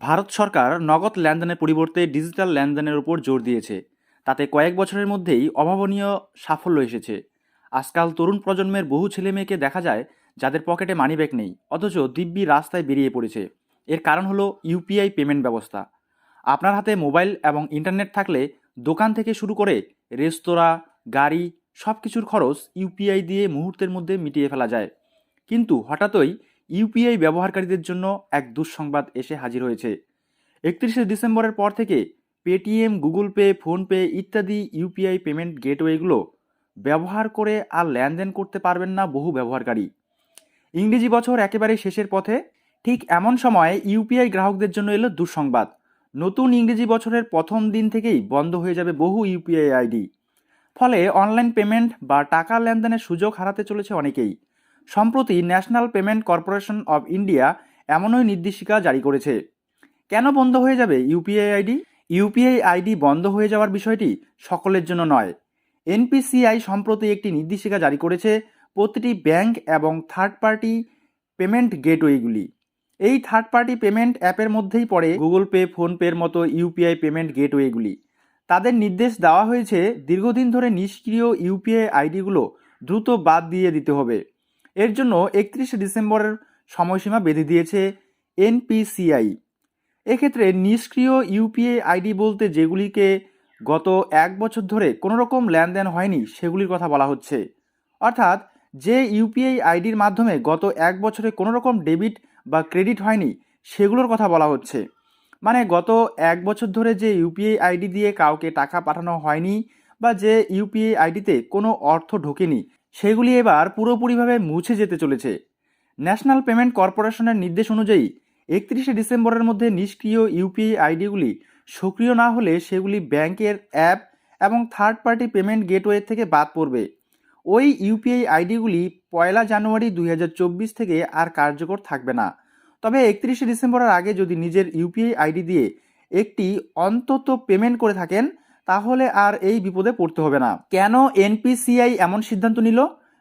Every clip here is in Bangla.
ভারত সরকার নগদ লেনদেনের পরিবর্তে ডিজিটাল লেনদেনের উপর জোর দিয়েছে। তাতে কয়েক বছরের মধ্যেই অভাবনীয় সাফল্য এসেছে। আজকাল তরুণ প্রজন্মের বহু ছেলেমেয়েকে দেখা যায় যাদের পকেটে মানিব্যাগ নেই, অথচ দিব্যি রাস্তায় বেরিয়ে পড়েছে। এর কারণ হলো ইউপিআই পেমেন্ট ব্যবস্থা। আপনার হাতে মোবাইল এবং ইন্টারনেট থাকলে দোকান থেকে শুরু করে রেস্তোরাঁ, গাড়ি, সব কিছুর খরচ ইউপিআই দিয়ে মুহূর্তের মধ্যে মিটিয়ে ফেলা যায়। কিন্তু হঠাৎই ইউপিআই ব্যবহারকারীদের জন্য এক দুঃসংবাদ এসে হাজির হয়েছে। 31শে ডিসেম্বরের পর থেকে পেটিএম, গুগল পে, ফোনপে ইত্যাদি ইউপিআই পেমেন্ট গেটওয়েগুলো ব্যবহার করে আর লেনদেন করতে পারবেন না বহু ব্যবহারকারী। ইংরেজি বছর একেবারে শেষের পথে। ঠিক এমন সময় ইউপিআই গ্রাহকদের জন্য এলো দুঃসংবাদ। নতুন ইংরেজি বছরের প্রথম দিন থেকেই বন্ধ হয়ে যাবে বহু ইউপিআই আইডি। ফলে অনলাইন পেমেন্ট বা টাকা লেনদেনের সুযোগ হারাতে চলেছে অনেকেই। সম্প্রতি national payment corporation of India এমনই নির্দেশিকা জারি করেছে। কেন বন্ধ হয়ে যাবে ইউপিআই আইডি? ইউপিআই আইডি বন্ধ হয়ে যাওয়ার বিষয়টি সকলের জন্য নয়। এনপিসিআই সম্প্রতি একটি নির্দেশিকা জারি করেছে প্রতিটি ব্যাংক এবং থার্ড পার্টি পেমেন্ট গেটওয়েগুলি। এই থার্ড পার্টি পেমেন্ট অ্যাপের মধ্যেই পড়ে গুগল পে, ফোনপের মতো ইউপিআই পেমেন্ট গেটওয়েগুলি। তাদের নির্দেশ দেওয়া হয়েছে দীর্ঘদিন ধরে নিষ্ক্রিয় ইউপিআই আইডিগুলো দ্রুত বাদ দিয়ে দিতে হবে। এর জন্য 31শে ডিসেম্বরের সময়সীমা বেঁধে দিয়েছে এনপিসিআই। এক্ষেত্রে নিষ্ক্রিয় ইউপিআই আইডি বলতে যেগুলিকে গত 1 বছর ধরে কোনো রকম লেনদেন হয়নি সেগুলির কথা বলা হচ্ছে। অর্থাৎ যে ইউপিআই আইডির মাধ্যমে গত 1 বছরে কোনো রকম ডেবিট বা ক্রেডিট হয়নি সেগুলোর কথা বলা হচ্ছে। মানে গত 1 বছর ধরে যে ইউপিআই আইডি দিয়ে কাউকে টাকা পাঠানো হয়নি বা যে ইউপিআই আইডিতে কোনো অর্থ ঢোকেনি সেগুলি এবার পুরোপুরিভাবে মুছে যেতে চলেছে। ন্যাশনাল পেমেন্ট কর্পোরেশনের নির্দেশ অনুযায়ী 31শে ডিসেম্বরের মধ্যে নিষ্ক্রিয় ইউপিআই আইডিগুলি সক্রিয় না হলে সেগুলি ব্যাংকের অ্যাপ এবং থার্ড পার্টি পেমেন্ট গেটওয়ে থেকে বাদ পড়বে। ওই ইউপিআই আইডিগুলি 1 জানুয়ারি 2024 থেকে আর কার্যকর থাকবে না। তবে 31শে ডিসেম্বরের আগে যদি নিজের ইউপিআই আইডি দিয়ে একটি অন্তত পেমেন্ট করে থাকেন তাহলে আর এই বিপদে পড়তে হবে না। কেন এনপিসিআই এমন সিদ্ধান্ত নিল?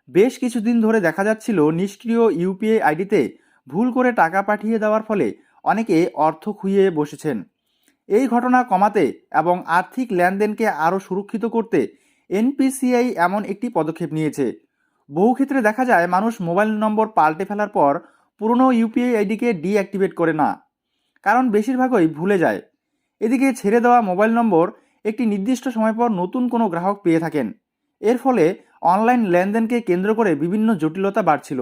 বেশ কিছুদিন ধরে দেখা যাচ্ছিল নিষ্ক্রিয় ইউপিআই আইডিতে ভুল করে টাকা পাঠিয়ে দেওয়ার ফলে অনেকে অর্থ খুইয়ে বসেছেন। এই ঘটনা কমাতে এবং আর্থিক লেনদেনকে আরও সুরক্ষিত করতে এনপিসিআই এমন একটি পদক্ষেপ নিয়েছে। বহু ক্ষেত্রে দেখা যায় মানুষ মোবাইল নম্বর পাল্টে ফেলার পর পুরনো ইউপিআই আইডিকে ডিঅ্যাক্টিভেট করে না, কারণ বেশিরভাগই ভুলে যায়। এদিকে ছেড়ে দেওয়া মোবাইল নম্বর একটি নির্দিষ্ট সময় পর নতুন কোনো গ্রাহক পেয়ে থাকেন। এর ফলে অনলাইন লেনদেনকে কেন্দ্র করে বিভিন্ন জটিলতা বাড়ছিল।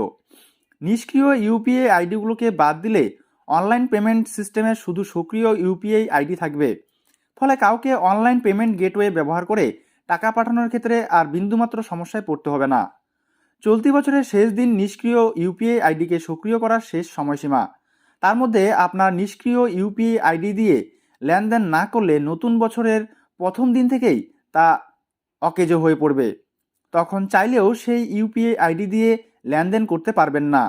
নিষ্ক্রিয় ইউপিআই আইডিগুলোকে বাদ দিলে অনলাইন পেমেন্ট সিস্টেমে শুধু সক্রিয় ইউপিআই আইডি থাকবে। ফলে কাউকে অনলাইন পেমেন্ট গেটওয়ে ব্যবহার করে টাকা পাঠানোর ক্ষেত্রে আর বিন্দুমাত্র সমস্যায় পড়তে হবে না। চলতি বছরের শেষ দিন নিষ্ক্রিয় ইউপিআই আইডিকে সক্রিয় করার শেষ সময়সীমা। তার মধ্যে আপনার নিষ্ক্রিয় ইউপিআই আইডি দিয়ে লেনদেন না করলে নতুন বছরের প্রথম দিন থেকেই তা অকেজো হয়ে পড়বে। তখন চাইলেও সেই ইউপিআই আইডি দিয়ে লেনদেন করতে পারবেন না।